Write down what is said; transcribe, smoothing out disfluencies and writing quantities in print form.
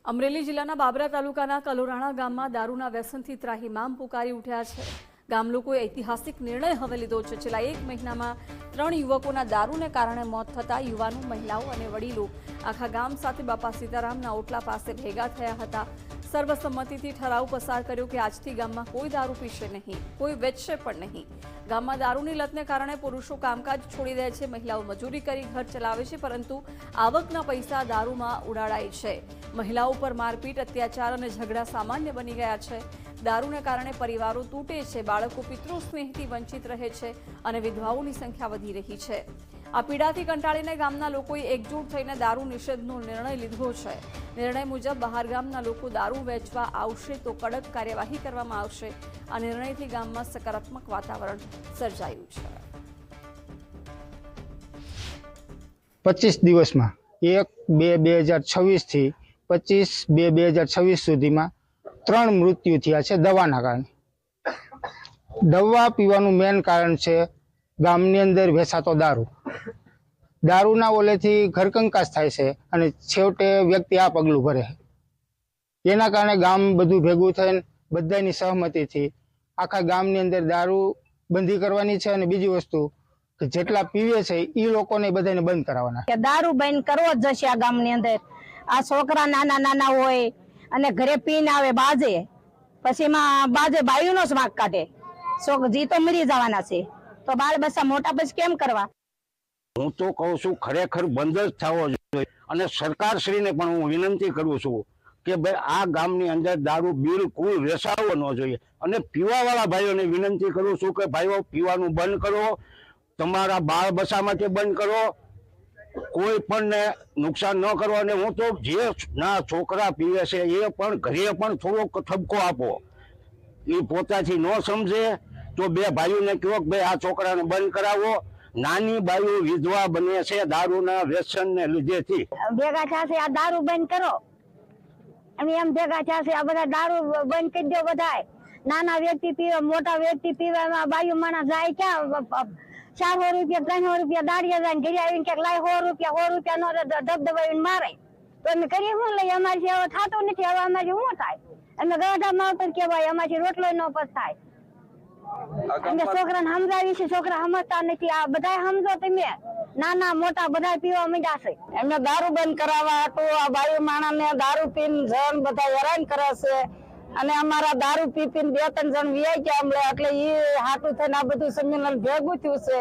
અમરેલી જિલ્લાના બાબરા તાલુકાના કલોરાણા ગામમાં દારૂના વ્યસનથી ત્રાહિમામ પુકારી ઉઠ્યા છે। ગામ લોકોએ ઐતિહાસિક નિર્ણય હવે લીધો છે। છેલ્લા એક મહિનામાં 3 યુવકોના દારૂને કારણે મોત થતા યુવાનો, મહિલાઓ અને વડીલો આખા ગામ સાથે બાપા સીતારામના ઓટલા પાસે ભેગા થયા હતા। સર્વસંમતિથી ઠરાવ પસાર કર્યો કે આજથી ગામમાં કોઈ દારૂ પીશે નહીં, કોઈ વેચશે પણ નહીં। ગામમાં દારૂની લતને કારણે પુરુષો કામકાજ છોડી દે છે, મહિલાઓ મજૂરી કરી ઘર ચલાવે છે, પરંતુ આવકના પૈસા દારૂમાં ઉડાડાય છે। મહિલાઓ પર મારપીટ, અત્યાચાર અને ઝઘડા સામાન્ય બની ગયા છે। દારૂને કારણે પરિવારો તૂટે છે, બાળકો પિતૃ સ્નેહથી વંચિત રહે છે અને વિધવાઓની સંખ્યા વધી રહી છે। આ પીડાથી કંટાળીને ગામના લોકોએ એકજૂટ થઈને દારૂ નિષેધનો નિર્ણય લીધો છે। નિર્ણય મુજબ બહાર ગામના લોકો દારૂ વેચવા આવશે તો કડક કાર્યવાહી કરવામાં આવશે। આ નિર્ણયથી ગામમાં સકારાત્મક વાતાવરણ સર્જાયું છે। 25 દિવસમાં 1-2-2026 થી 25-2-2026 સુધીમાં 3 મૃત્યુ થયા છે દવાના કારણે। દવા પીવાનું મેન કારણ છે ગામની અંદર વેચાતો દારૂ। દારૂના ઓલેથી ઘરકંકાસ થાય છે અને છેવટે વ્યક્તિ આ પગલું ભરે છે। એના કારણે ગામ બધું ભેગું થઈને બધાની સહમતિથી આખા ગામની અંદર દારૂ બંધી કરવાની છે અને બીજી વસ્તુ કે જેટલા પીવે છે એ લોકોને બધાને બંધ કરાવવાના કે દારૂ બંધ કરવો જ જશે આ ગામની અંદર। આ છોકરા નાના નાના હોય અને ઘરે પીને આવે બાજે, પછી એમાં બાજે બાયુનો જ વાંક કાઢે। જી તો મરી જવાના છે, તો બાળ બચ્ચા મોટા પછી કેમ કરવા? હું તો કહું છું ખરેખર બંધ જ થવો જોઈએ અને સરકારશ્રીને પણ હું વિનંતી કરું છું કે ભાઈ આ ગામની અંદર દારૂ બિલકુલ વેચાવો ન જોઈએ। અને પીવાવાળા ભાઈઓને વિનંતી કરું છું કે ભાઈઓ પીવાનું બંધ કરો, તમારા બાળ બચ્ચા માટે બંધ કરો, કોઈ પણ નુકસાન ન કરો। અને હું તો જે ના છોકરા પીવે છે એ પણ ઘરે પણ થોડોક ઠપકો આપો। એ પોતાથી ન સમજે તો બે ભાઈઓને કહો કે ભાઈ આ છોકરાને બંધ કરાવો। નાની બાઈઓ વિધવા બને છે દારૂના વ્યસનને લીધેથી। ભેગા થશે આ દારૂ બંધ કરો, અને એમ ભેગા થશે આ બધા દારૂ બંધ કરી દો બધાય। નાના વ્યક્તિ પીવે, મોટા વ્યક્તિ પીવે, એમાં બાયું માણસ જાય ક્યાં? 400 રૂપિયા 300 રૂપિયા દાડિયા જાય, ઘરે આવીને ક્યાંક લાય 100 રૂપિયા નો દબદબાવીને મારે, તો અમે કરીએ શું લઈએ? અમારી હવે થતું નથી, હવે અમારી શું થાય? અમે ગઢા માવતર કહેવાય, અમારી રોટલો ન પસ્તાય। અમે છોકરાને સમજાવી છે, છોકરા સમજતા નથી। આ બધા સમજો તમે, નાના મોટા બધા પીવા માંડ્યા છે। એમને દારૂ બંધ કરાવવા તો આ બાયુ માણસને દારૂ પીને જણ બધા હેરાન કરે છે, અને અમારા દારૂ પી પીને 2-3 જણ વ્યાઈ ગયા હમણાં, એટલે એ હાટું થઈને આ બધું સંમેલન ભેગું થયું છે।